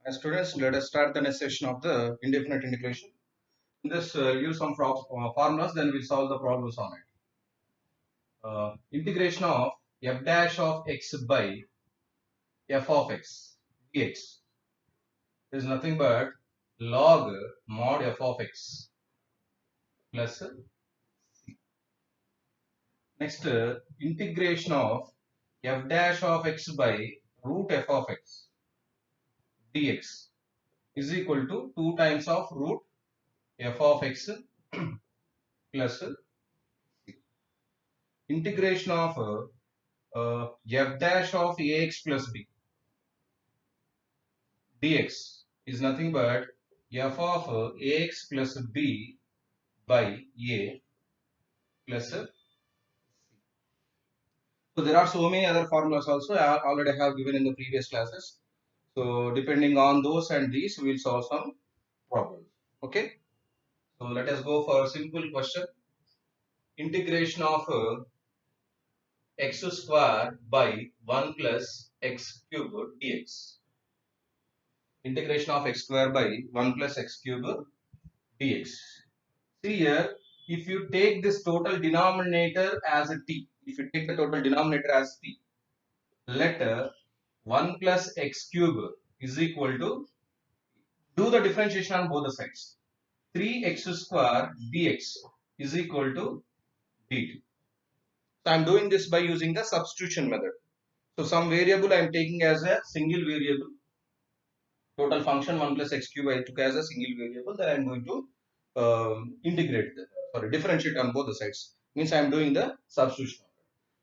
As students, let us start the next session of the indefinite integration. In this, use some formulas, then we'll solve the problems on it. Integration of f dash of x by f of x dx is nothing but log mod f of x plus c. Next, integration of f dash of x by root f of x dx is equal to 2 times of root f of x plus c. Integration of f dash of ax plus b dx is nothing but f of ax plus b by a plus c. So there are so many other formulas also I already have given in the previous classes. So depending on those and these, we will solve some problems. Okay. So let us go for a simple question. Integration of x square by 1 plus x cube dx. Integration of x square by 1 plus x cube dx. See here, if you take this total denominator as a t, if you take the total denominator as t, let 1 plus x cube is equal to, do the differentiation on both the sides. 3x square dx is equal to dt. So I am doing this by using the substitution method. So some variable I am taking as a single variable. Total function 1 plus x cube I took as a single variable. Then I am going to differentiate on both the sides. Means I am doing the substitution.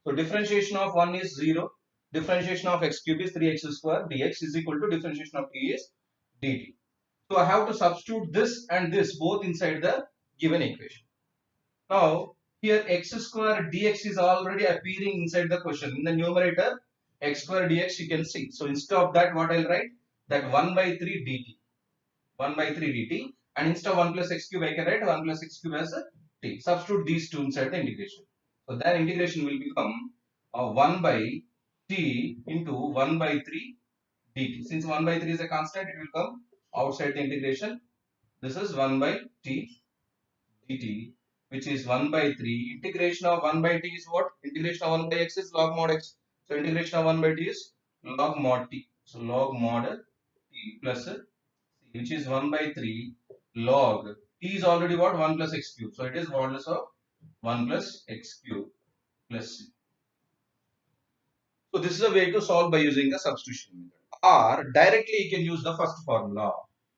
So differentiation of 1 is 0. Differentiation of x cube is 3x square dx is equal to differentiation of t is dt. So I have to substitute this and this both inside the given equation. Now here x square dx is already appearing inside the question. In the numerator, x square dx you can see. So instead of that, what I'll write? That 1 by 3 dt. 1 by 3 dt. And instead of 1 plus x cube, I can write 1 plus x cube as a t. Substitute these two inside the integration. So that integration will become 1 by t into 1 by 3 dt. Since 1 by 3 is a constant, it will come outside the integration. This is 1 by t dt, which is 1 by 3. Integration of 1 by t is what? Integration of 1 by x is log mod x. So integration of 1 by t is log mod t. So log mod t plus c, which is 1 by 3 log t is already what? 1 plus x cube. So it is modulus of 1 plus x cube plus c. So this is a way to solve by using the substitution method. Or directly you can use the first formula.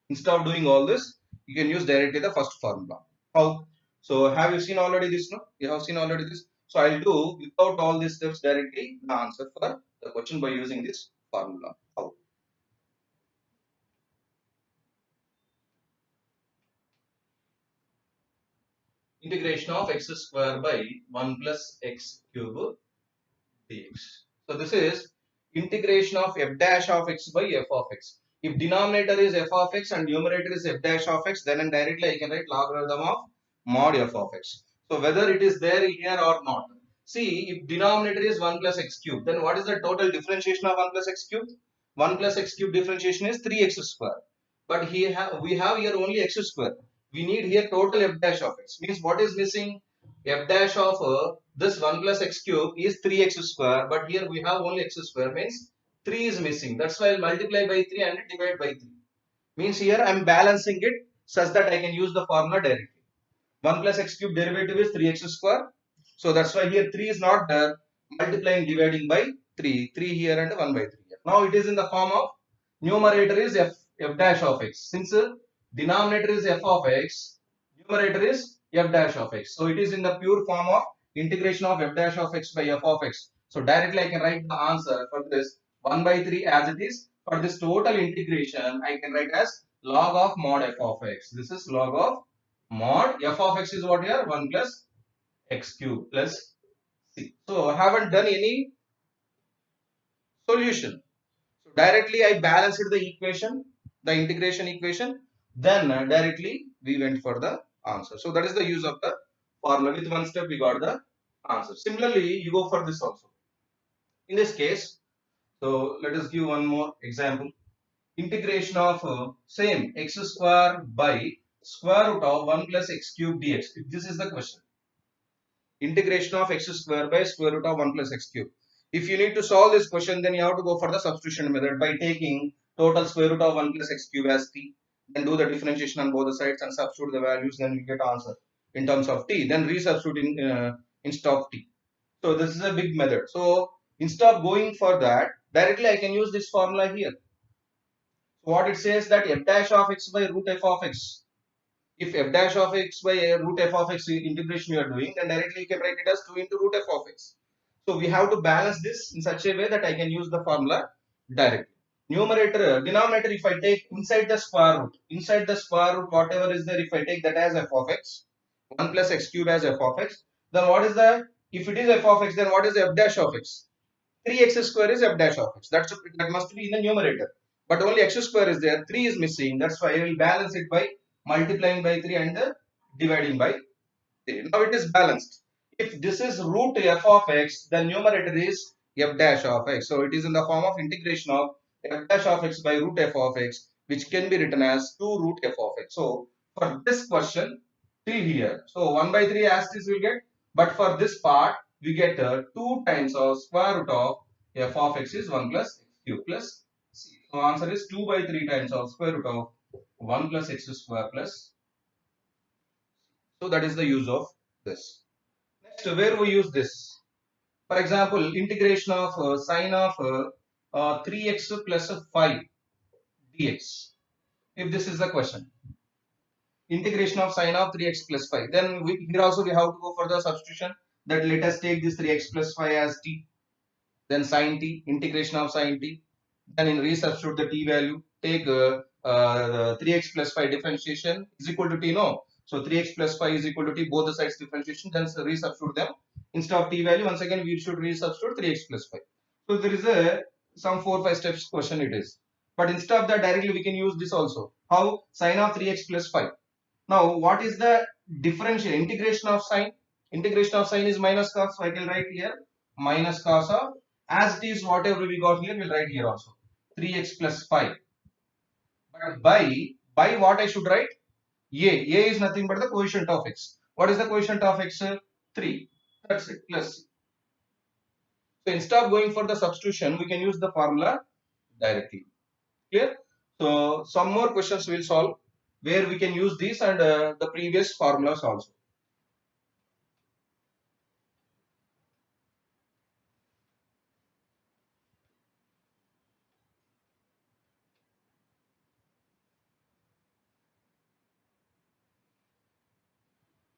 Instead of doing all this, you can use directly the first formula. How? So have you seen already this? No? You have seen already this. So I'll do without all these steps directly the answer for the question by using this formula. How? Integration of x square by 1 plus x cube dx. So this is integration of f dash of x by f of x. If denominator is f of x and numerator is f dash of x, then directly I can write logarithm of mod f of x. So whether it is there here or not. See, if denominator is 1 plus x cube, then what is the total differentiation of 1 plus x cube? 1 plus x cube differentiation is 3x square. But here we have here only x square. We need here total f dash of x. Means what is missing? F dash of this 1 plus x cube is 3x square, but here we have only x square, means 3 is missing. That's why I'll multiply by 3 and divide by 3. Means here I'm balancing it such that I can use the formula directly. 1 plus x cube derivative is 3x square. So that's why here 3 is not there. Multiplying, dividing by 3. 3 here and 1 by 3 here. Now it is in the form of numerator is f dash of x. Since denominator is f of x, numerator is f dash of x. So it is in the pure form of integration of f dash of x by f of x. So directly I can write the answer for this 1 by 3 as it is. For this total integration, I can write as log of mod f of x. This is log of mod f of x is what here? 1 plus x cube plus c. So I haven't done any solution. So directly I balanced the equation, the integration equation. Then directly we went for the answer. So that is the use of the formula. With one step we got the answer. Similarly, you go for this also. In this case, so let us give one more example. integration of same x square by square root of 1 plus x cube dx. If this is the question, integration of x square by square root of 1 plus x cube. If you need to solve this question, then you have to go for the substitution method by taking total square root of 1 plus x cube as t, then do the differentiation on both the sides and substitute the values, then you get answer in terms of t, then resubstitute instead of t. So this is a big method. So instead of going for that, directly I can use this formula here. So what it says that f dash of x by root f of x. If f dash of x by root f of x integration you are doing, then directly you can write it as 2 into root f of x. So we have to balance this in such a way that I can use the formula directly. Numerator, denominator, if I take inside the square root, whatever is there, if I take that as f of x, 1 plus x cube as f of x, then what is the, if it is f of x, then what is f dash of x? 3x square is f dash of x. That must be in the numerator. But only x square is there, 3 is missing. That's why I will balance it by multiplying by 3 and dividing by 3. Now it is balanced. If this is root f of x, then numerator is f dash of x. So it is in the form of integration of f dash of x by root f of x, which can be written as 2 root f of x. So for this question till here, so 1 by 3 as this will get, but for this part we get 2 times of square root of f of x is 1 plus x cube plus c. So answer is 2 by 3 times of square root of 1 plus x square plus. So that is the use of this. Next, where we use this? For example, integration of sine of 3x plus 5 dx. If this is the question, integration of sine of 3x plus 5, then here also we have to go for the substitution. That let us take this 3x plus 5 as t, then sine t, integration of sine t, then in resubstitute the t value, take 3x plus 5 differentiation is equal to t, no? So 3x plus 5 is equal to t, both the sides differentiation, then resubstitute them. Instead of t value, once again we should resubstitute 3x plus 5. So there is a some 4-5 steps question it is. But instead of that, directly we can use this also. How? Sine of 3x plus 5. Now what is the differential? Integration of sine? Integration of sine is minus cos, so I can write here minus cos of, as it is whatever we got here, we'll write here also 3x plus 5. But by what I should write? A is nothing but the coefficient of x. What is the coefficient of x? 3. That's it, plus. So instead of going for the substitution, we can use the formula directly. Clear? So some more questions we'll solve where we can use these and the previous formulas also.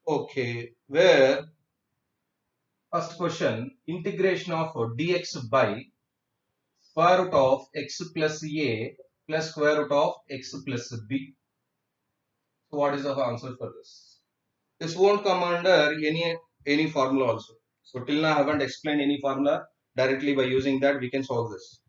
Okay, where first question, integration of dx by square root of x plus a plus square root of x plus b. So what is the answer for this? This won't come under any formula also. So till now I haven't explained any formula. Directly by using that we can solve this.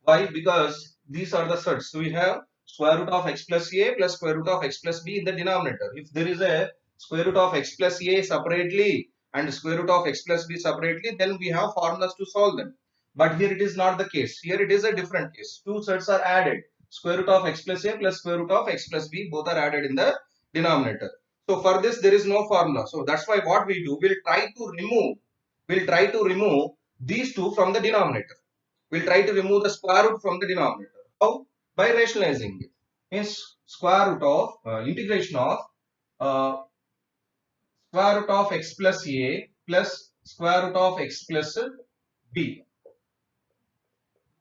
Why? Because these are the sets. So we have square root of x plus a plus square root of x plus b in the denominator. If there is a square root of x plus a separately and square root of x plus b separately, then we have formulas to solve them. But here it is not the case. Here it is a different case. Two sets are added. Square root of x plus a plus square root of x plus b, both are added in the denominator. So for this there is no formula. So that's why what we do, we'll try to remove these two from the denominator. We'll try to remove the square root from the denominator. How? By rationalizing it. Means square root of integration of uh, square root of x plus a plus square root of x plus b.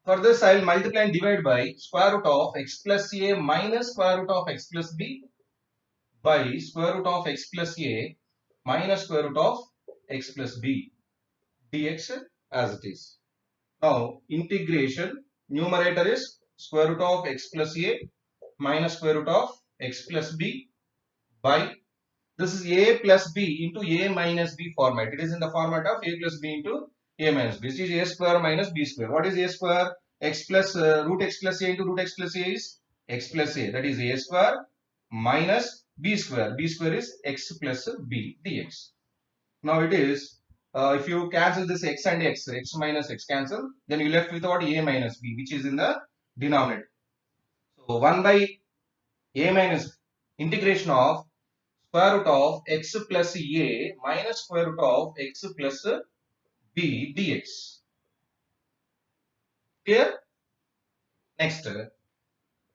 For this, I will multiply and divide by square root of x plus a minus square root of x plus b by square root of x plus a minus square root of x plus b dx as it is. Now, integration, numerator is square root of x plus a minus square root of x plus b by, this is a plus b into a minus b format. It is in the format of a plus b into a minus b. This is a square minus b square. What is a square? X plus root x plus a into root x plus a is x plus a. That is a square minus b square. B square is x plus b dx. Now it is, if you cancel this x and x minus x cancel, then you left with what? A minus b, which is in the denominator. So 1 by a minus integration of square root of x plus a minus square root of x plus b dx. Clear? Next,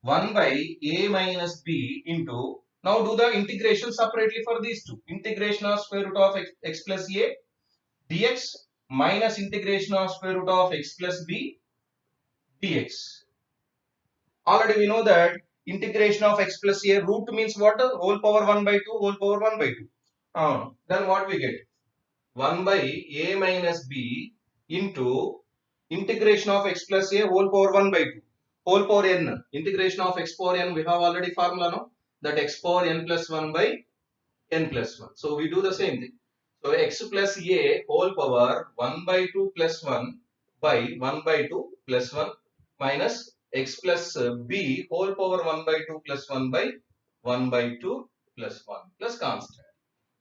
1 by a minus b into, now do the integration separately for these two. Integration of square root of x plus a dx minus integration of square root of x plus b dx. Already we know that integration of x plus a root means what? Whole power 1 by 2, whole power 1 by 2. Then what we get? 1 by a minus b into integration of x plus a whole power 1 by 2. Whole power n. Integration of x power n, we have already formula, no? That x power n plus 1 by n plus 1. So we do the same thing. So x plus a whole power 1 by 2 plus 1 by 1 by 2 plus 1 minus x plus b whole power 1 by 2 plus 1 by 1 by 2 plus 1 plus constant.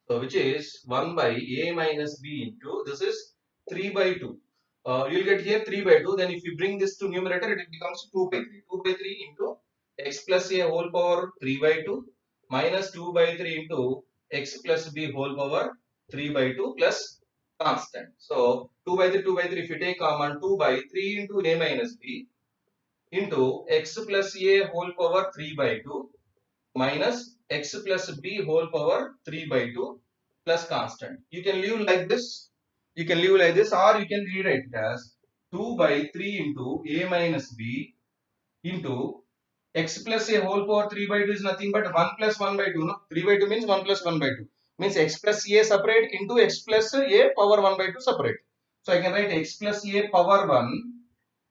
So which is 1 by a minus b into, this is 3 by 2. You'll get here 3 by 2. Then if you bring this to numerator, it becomes 2 by 3. 2 by 3 into x plus a whole power 3 by 2 minus 2 by 3 into x plus b whole power 3 by 2 plus constant. So 2 by 3, 2 by 3, if you take common, 2 by 3 into a minus b into x plus a whole power 3 by 2 minus x plus b whole power 3 by 2 plus constant. You can leave like this. You can leave like this, or you can rewrite it as 2 by 3 into a minus b into x plus a whole power 3 by 2 is nothing but 1 plus 1 by 2. No? 3 by 2 means 1 plus 1 by 2. Means x plus a separate into x plus a power 1 by 2 separate. So I can write x plus a power 1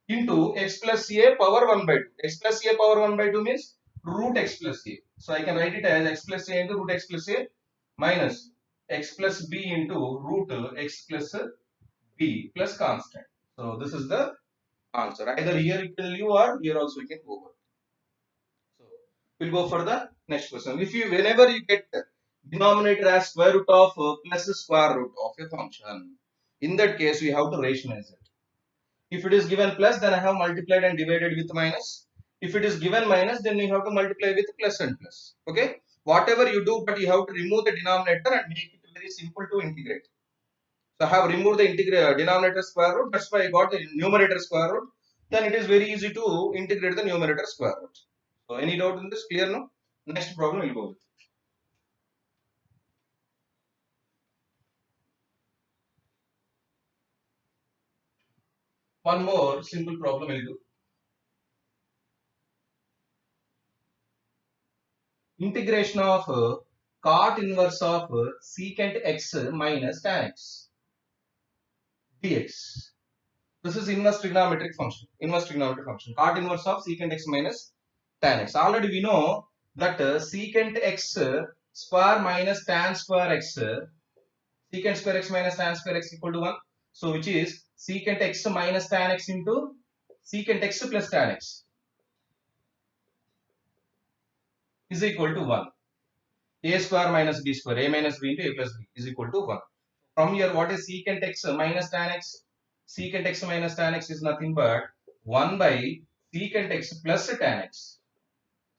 into x plus a power 1 by 2. X plus a power 1 by 2 means root x plus a. So I can write it as x plus a into root x plus a minus x plus b into root x plus b plus constant. So this is the answer. Either here you can leave or here also you can go over. So we'll go for the next question. If you, whenever you get denominator as square root of plus square root of a function, in that case we have to rationalize it. If it is given plus, then I have multiplied and divided with minus. If it is given minus, then you have to multiply with plus and plus. Okay. Whatever you do, but you have to remove the denominator and make it very simple to integrate. So I have removed the denominator square root. That's why I got the numerator square root. Then it is very easy to integrate the numerator square root. So any doubt in this? Clear now? Next problem we'll go with. One more simple problem we'll do. Integration of cot inverse of secant x minus tan x dx. This is inverse trigonometric function. Inverse trigonometric function. Cot inverse of secant x minus tan x. Already we know that secant x square minus tan square x, secant square x minus tan square x equal to 1. So which is secant x minus tan x into secant x plus tan x is equal to 1. A square minus b square, a minus b into a plus b is equal to 1. From here, what is secant x minus tan x? Secant x minus tan x is nothing but 1 by secant x plus tan x.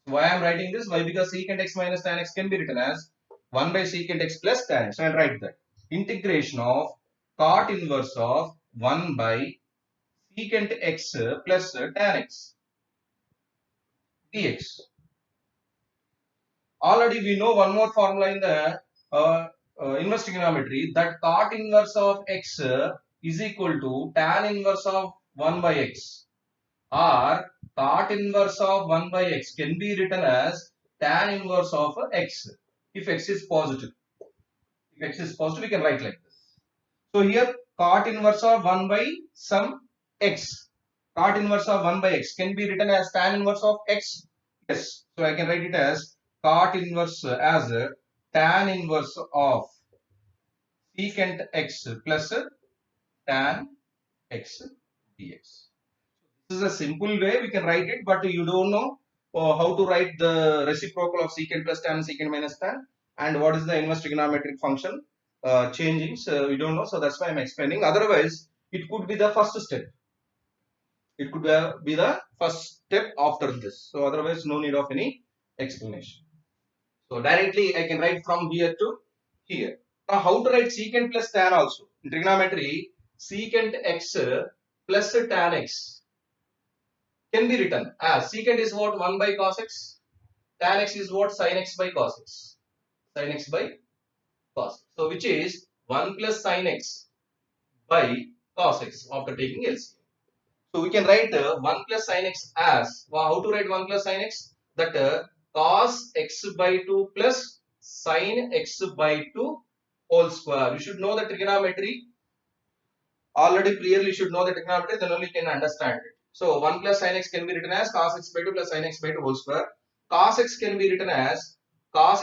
Why I am writing this? Why? Because secant x minus tan x can be written as 1 by secant x plus tan x. So I will write that. Integration of cot inverse of 1 by secant x plus tan x dx. Already we know one more formula in the inverse trigonometry, that cot inverse of x is equal to tan inverse of 1 by x, or cot inverse of 1 by x can be written as tan inverse of x if x is positive. If x is positive, we can write like this. So here cot inverse of 1 by some x, cot inverse of 1 by x can be written as tan inverse of x. Yes, so I can write it as cot inverse as tan inverse of secant x plus tan x dx. This is a simple way we can write it, but you don't know how to write the reciprocal of secant plus tan, secant minus tan, and what is the inverse trigonometric function changing. So we don't know, so that's why I'm explaining. Otherwise, it could be the first step. It could be the first step after this. So otherwise no need of any explanation. So directly I can write from here to here. Now how to write secant plus tan also? In trigonometry, secant x plus tan x can be written as secant is what 1 by cos x, tan x is what sin x by cos x, sin x by cos. So which is 1 plus sin x by cos x after taking LCM. So we can write 1 plus sin x as, well, how to write 1 plus sin x? That cos x by 2 plus sin x by 2 whole square. You should know the trigonometry. Already clearly should know the trigonometry, then only can understand it. So 1 plus sin x can be written as cos x by 2 plus sin x by 2 whole square. Cos x can be written as cos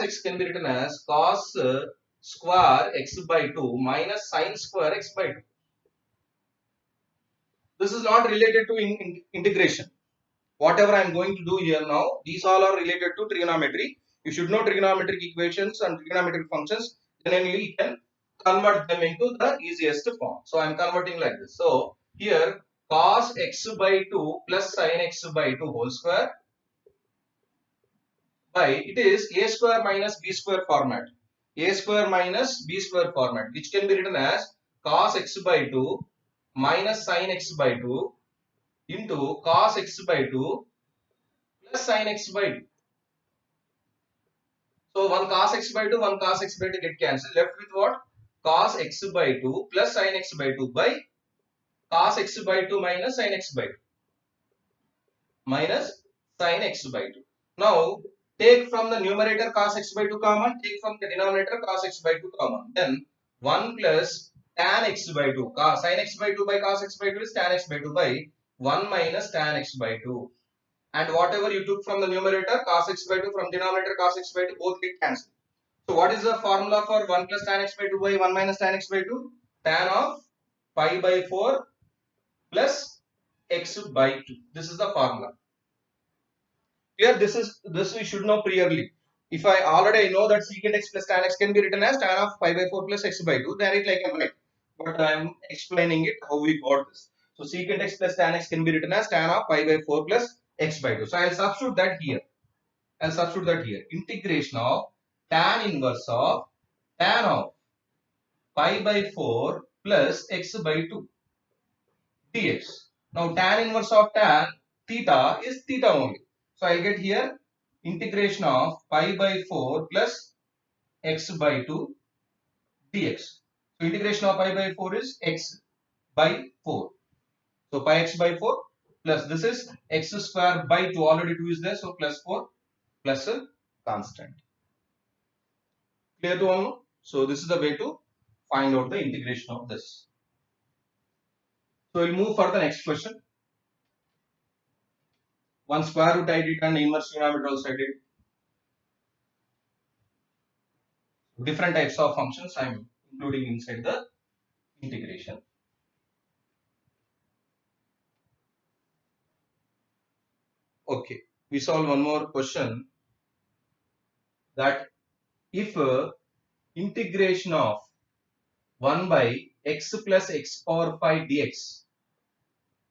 square x by 2 minus sin square x by 2. This is not related to integration. Whatever I am going to do here now, these all are related to trigonometry. You should know trigonometric equations and trigonometric functions. Then only you can convert them into the easiest form. So I am converting like this. So here cos x by 2 plus sin x by 2 whole square by, it is a square minus b square format. A square minus b square format, which can be written as cos x by 2 minus sin x by 2 into cos x by 2 plus sin x by 2. So 1 cos x by 2, 1 cos x by 2 get cancelled. Left with what? Cos x by 2 plus sin x by 2 by cos x by 2 minus sin x by 2. Minus sin x by 2. Now take from the numerator cos x by 2 common. Take from the denominator cos x by 2 common. Then 1 plus tan x by 2. Sin x by 2 by cos x by 2 is tan x by 2 by 1 minus tan x by 2. And whatever you took from the numerator cos x by 2 from denominator cos x by 2 both get cancelled. So what is the formula for 1 plus tan x by 2 by 1 minus tan x by 2? Tan of pi by 4 plus x by 2. This is the formula. Here this we should know clearly. If I already know that secant x plus tan x can be written as tan of pi by 4 plus x by 2, then it like I can write. But I am explaining it how we got this. So secant x plus tan x can be written as tan of pi by 4 plus x by 2. So I will substitute that here. Integration of tan inverse of tan of pi by 4 plus x by 2 dx. Now tan inverse of tan theta is theta only. So I get here integration of pi by 4 plus x by 2 dx. So integration of pi by 4 is x by 4. So pi x by 4 plus this is x square by 2. Already 2 is there. So plus 4 plus a constant. Clear to all? So this is the way to find out the integration of this. So we'll move for the next question. One square root I did and inverse trigonometry also I did. Different types of functions I am including inside the integration. Okay, we solve one more question, that if integration of 1 by x plus x power 5 dx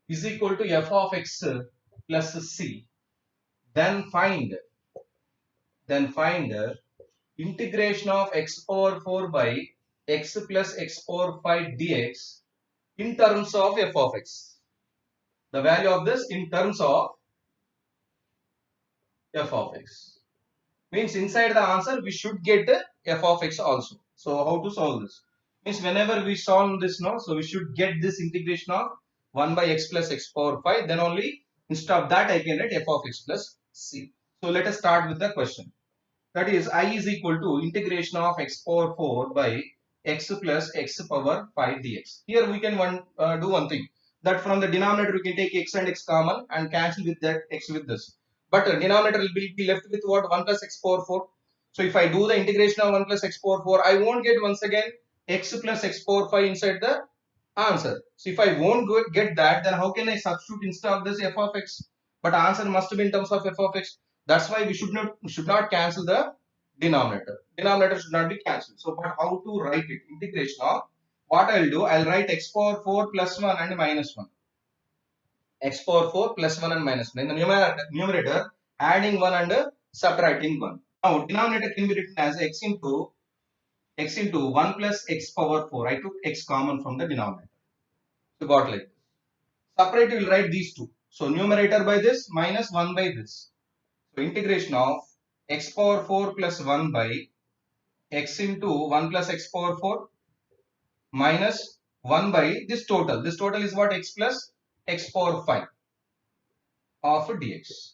is equal to f of x plus c, then find integration of x power 4 by x plus x power 5 dx in terms of f of x. The value of this in terms of f of x. Means inside the answer we should get f of x also. So how to solve this? Means whenever we solve this now, so we should get this integration of 1 by x plus x power 5, then only instead of that I can write f of x plus c. So let us start with the question. That is I is equal to integration of x power 4 by x plus x power 5 dx. Here we can do one thing, that from the denominator we can take x and x common and cancel with that x with this. But denominator will be left with what? 1 plus x power 4. So if I do the integration of 1 plus x power 4, I won't get once again x plus x power 5 inside the answer. So if I won't get that, then how can I substitute instead of this f of x? But answer must be in terms of f of x. That's why we should not cancel the denominator. Denominator should not be cancelled. So but how to write it? Integration of, what I'll do, I'll write x power 4 plus 1 and minus 1. x power 4 plus 1 and minus 1. In the numerator, adding 1 and subtracting 1. Now, denominator can be written as x into 1 plus x power 4. I took x common from the denominator. So, got like this. Separate, we will write these two. So, numerator by this minus 1 by this. So, integration of x power 4 plus 1 by x into 1 plus x power 4 minus 1 by this total. This total is what? X plus x power 5 of dx.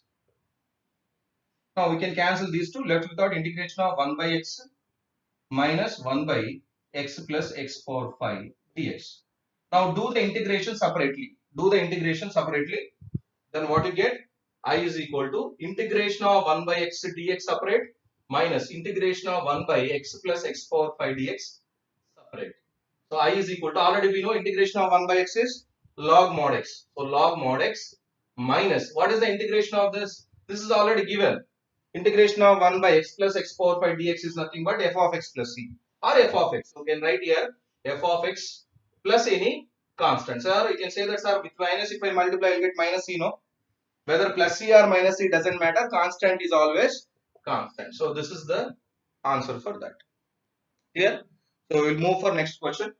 Now we can cancel these two, left without integration of 1 by x minus 1 by x plus x power 5 dx. Now do the integration separately. Then what you get? I is equal to integration of 1 by x dx separate minus integration of 1 by x plus x power 5 dx separate. So I is equal to, already we know integration of 1 by x is log mod x. So log mod x minus, what is the integration of this? This is already given. Integration of 1 by x plus x power 5 dx is nothing but f of x plus c or f of x. So we can write here f of x plus any constant. Sir, you can say that, sir, with minus, if I multiply, I will get minus c, no? Whether plus c or minus c doesn't matter. Constant is always constant. So this is the answer for that. Clear? So we'll move for next question.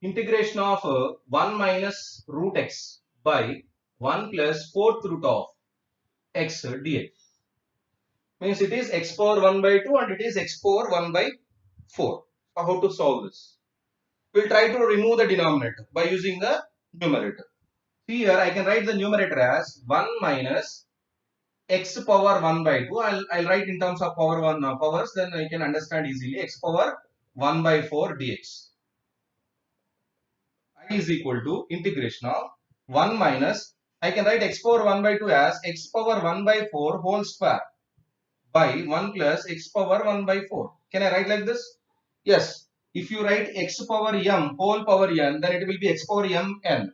Integration of 1 minus root x by 1 plus 4th root of x dx. Means it is x power 1 by 2 and it is x power 1 by 4. So how to solve this? We'll try to remove the denominator by using the numerator. Here I can write the numerator as 1 minus x power 1 by 2. I'll write in terms of power 1 powers, then I can understand easily. X power 1 by 4 dx. I is equal to integration of 1 minus, I can write x power 1 by 2 as x power 1 by 4 whole square by 1 plus x power 1 by 4. Can I write like this? Yes. If you write x power m whole power n, then it will be x power m n.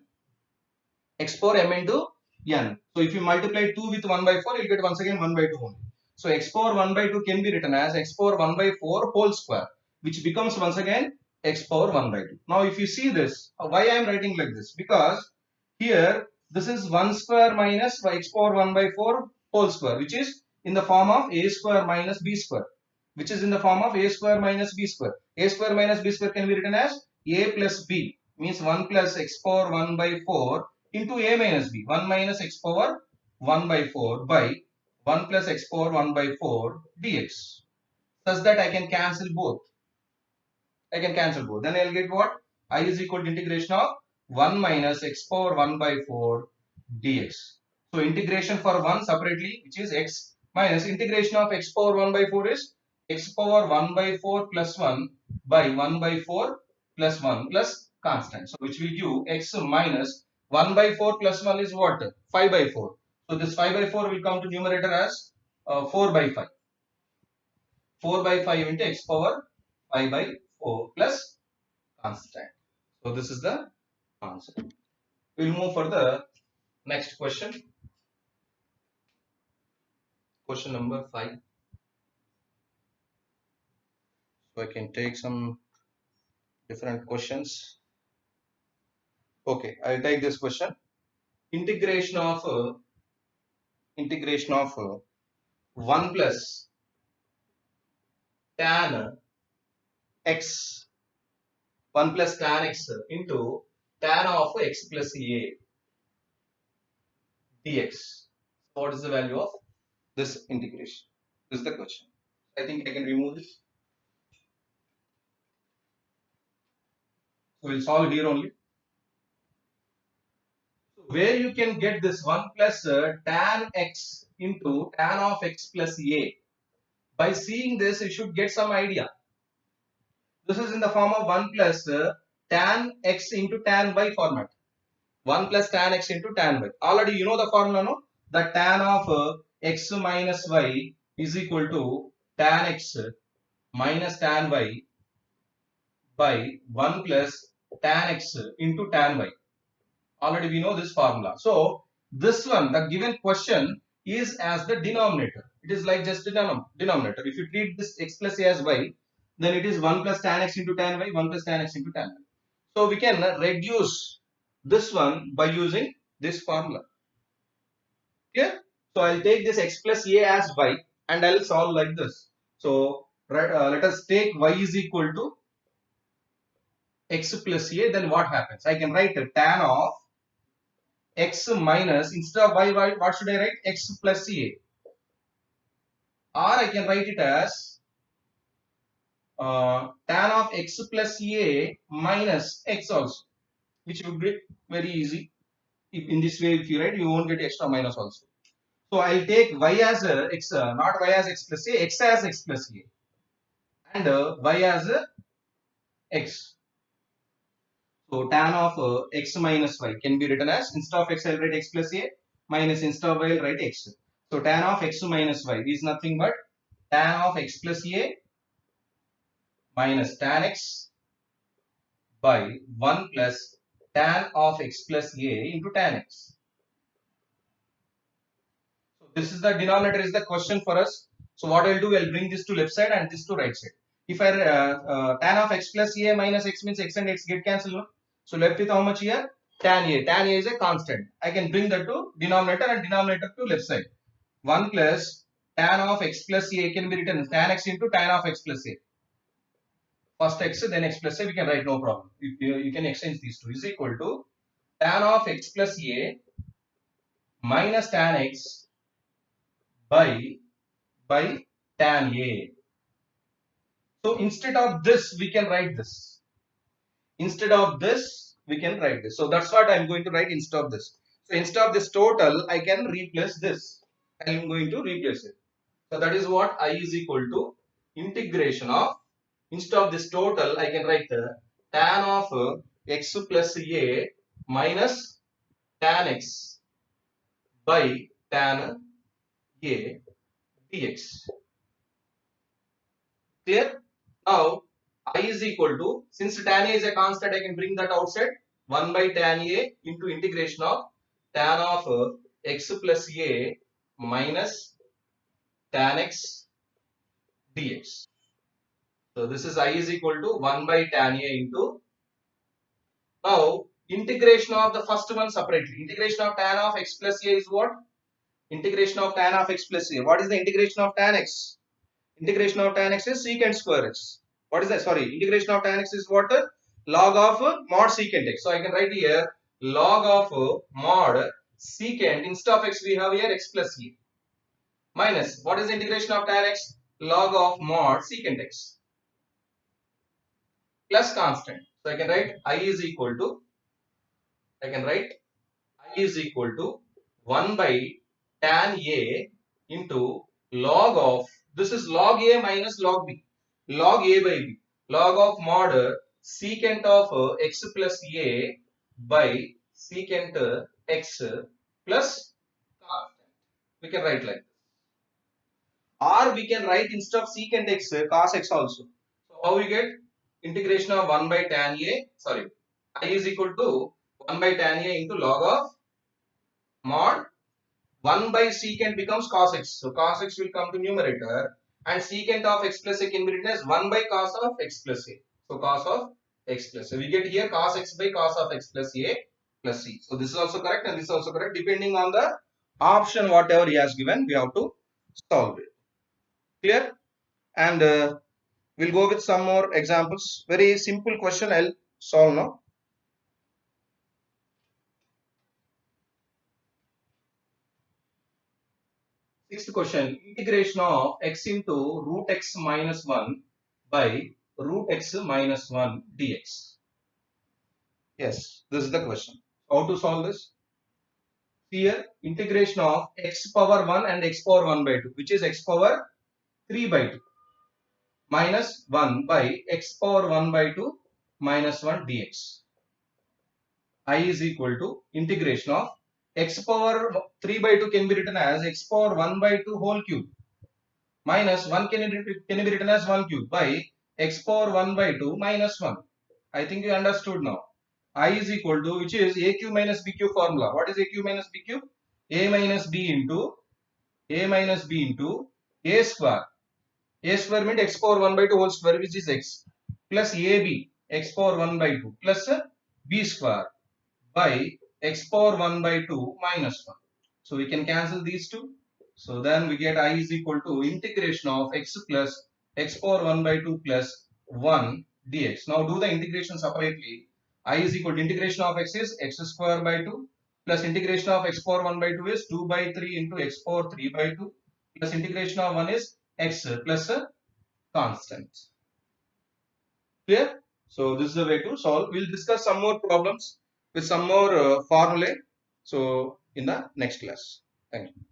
X power m into n. So if you multiply 2 with 1 by 4, you will get once again 1 by 2 only. So x power 1 by 2 can be written as x power 1 by 4 whole square, which becomes once again x power 1 by 2. Now if you see this, why I am writing like this? Because here this is 1 square minus x power 1 by 4 whole square, which is in the form of a square minus b square, which is in the form of a square minus b square. A square minus b square can be written as a plus b, means 1 plus x power 1 by 4 into a minus b, 1 minus x power 1 by 4 by 1 plus x power 1 by 4 dx. Such that I can cancel both. Then I will get what? I is equal to integration of 1 minus x power 1 by 4 dx. So integration for 1 separately, which is x, minus integration of x power 1 by 4 is x power 1 by 4 plus 1 by 1 by 4 plus 1 plus constant. So which will give x minus 1 by 4 plus 1 is what? 5 by 4. So this 5 by 4 will come to numerator as 4 by 5. 4 by 5 into x power 5 by 4 plus constant. So this is the answer. We will move for the next question. Question number 5. So I can take some different questions. Okay, I'll take this question. Integration of 1 plus tan x, 1 plus tan x into tan of x plus a dx. What is the value of this integration? This is the question. I think I can remove this. So we'll solve here only. So where you can get this 1 plus tan x into tan of x plus a. By seeing this, you should get some idea. This is in the form of 1 plus tan x into tan y format. 1 plus tan x into tan y. Already you know the formula, no? The tan of x minus y is equal to tan x minus tan y by 1 plus tan x into tan y. Already we know this formula. So this one, the given question is as the denominator. It is like just a denominator. If you treat this x plus a as y, then it is 1 plus tan x into tan y, 1 plus tan x into tan y. So we can reduce this one by using this formula. Clear? So I'll take this x plus a as y and I'll solve like this. So let us take y is equal to x plus a. Then what happens? I can write tan of x minus, instead of y, what should I write? X plus a. Or I can write it as tan of x plus a minus x also, which would be very easy. If in this way, if you write, you won't get extra minus also. So I'll take y as x, not y as x plus a, x as x plus a, and y as x. So tan of x minus y can be written as, instead of x I'll write x plus a, minus instead of y I'll write x. So tan of x minus y is nothing but tan of x plus a minus tan x by 1 plus tan of x plus a into tan x. So this is the denominator is the question for us. So what I'll do, I'll bring this to left side and this to right side. If I tan of x plus a minus x means x and x get cancelled. No? So left with how much here? Tan a. Tan a is a constant. I can bring that to denominator and denominator to left side. 1 plus tan of x plus a can be written as tan x into tan of x plus a. First x, then x plus a, we can write, no problem. You can exchange these two, is equal to tan of x plus a minus tan x by tan a. So instead of this, we can write this. Instead of this, we can write this. So that's what I'm going to write instead of this. So instead of this total, I can replace this. I'm going to replace it. So that is what I is equal to integration of, instead of this total, I can write tan of x plus a minus tan x by tan a dx. Clear? Now I is equal to, since tan a is a constant, I can bring that outside. 1 by tan a into integration of tan of x plus a minus tan x dx. So this is I is equal to 1 by tan a into, now integration of the first one separately. Integration of tan of x plus a is what? Integration of tan of x plus a. What is the integration of tan x? Integration of tan x is secant square x. What is that? Sorry, integration of tan x is what? Log of mod secant x. So I can write here log of mod secant, instead of x we have here x plus a, minus, what is the integration of tan x? Log of mod secant x plus constant. So I can write I is equal to, I can write I is equal to 1 by tan a into log of, this is log a minus log b, log a by b, log of mod secant of x plus a by secant x plus constant. We can write like this. Or we can write instead of secant x cos x also. So how we get? Integration of 1 by tan a, sorry, I is equal to 1 by tan a into log of mod 1 by secant becomes cos x. So cos x will come to numerator and secant of x plus a can be written as 1 by cos of x plus a. So cos of x plus a. We get here cos x by cos of x plus a plus c. So this is also correct and this is also correct. Depending on the option whatever he has given, we have to solve it. Clear? And we'll go with some more examples. Very simple question I'll solve now. Sixth question, integration of x into root x minus 1 by root x minus 1 dx. Yes, this is the question. How to solve this? Here, integration of x power 1 and x power 1 by 2, which is x power 3 by 2, minus 1 by x power 1 by 2 minus 1 dx. I is equal to integration of x power 3 by 2 can be written as x power 1 by 2 whole cube minus 1 can be written as 1 cube by x power 1 by 2 minus 1. I think you understood now. I is equal to, which is a cube minus b cube formula. What is a cube minus b cube? A minus b into a minus b into a square. A square means x power 1 by 2 whole square, which is x, plus ab x power 1 by 2 plus b square by x power 1 by 2 minus 1. So we can cancel these two. So then we get I is equal to integration of x plus x power 1 by 2 plus 1 dx. Now do the integration separately. I is equal to integration of x is x square by 2 plus integration of x power 1 by 2 is 2 by 3 into x power 3 by 2 plus integration of 1 is x plus a constant. Clear? So this is the way to solve. We'll discuss some more problems with some more formulae. So in the next class. Thank you.